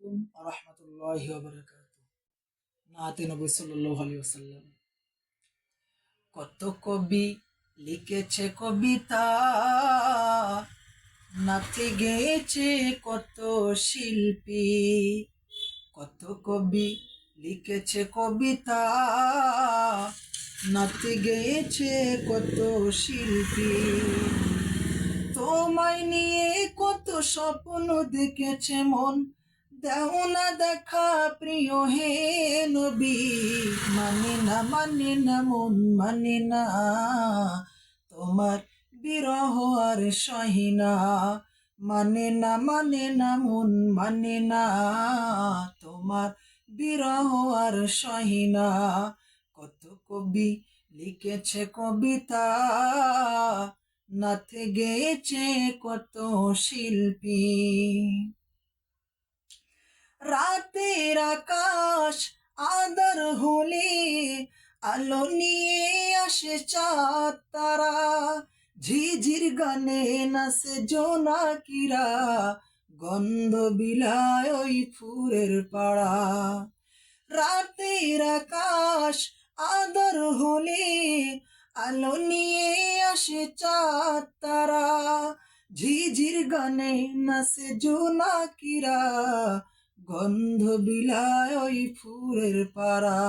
আলাইকুম ওয়া রাহমাতুল্লাহি ওয়া বারাকাতুহু। নাতে নবী সাল্লাল্লাহু আলাইহি ওয়াসাল্লাম। কত কবি লিখেছে কবিতা, নাচে গেয়েছে কত শিল্পী। কত কবি লিখেছে কবিতা, নাচে গেয়েছে কত শিল্পী। তোমায় নিয়ে কত স্বপ্ন দেখেছে মন, দেও না দেখা প্রিয় হে নবী। মানে না মন মানে না, তোমার বিরহ আর সহিনা। মানে না মন মানে না, তোমার বিরহ আর সহিনা। কত কবি লিখেছে কবিতা, নাথে গেয়েছে কত শিল্পী। রাতের আকাশ আঁধার হলে আলো নিয়ে আসে চাঁদ তারা, ঝিঝির গানে নাচে জোনাকিরা, গন্ধ বিলায় ওই ফুলের পাড়া। রাতের আকাশ আঁধার হলে আলো নিয়ে আসে চাঁদ তারা, ঝিঝির গানে নাচে জোনাকিরা, গন্ধ বিলায় ওই ফুলের পাড়া।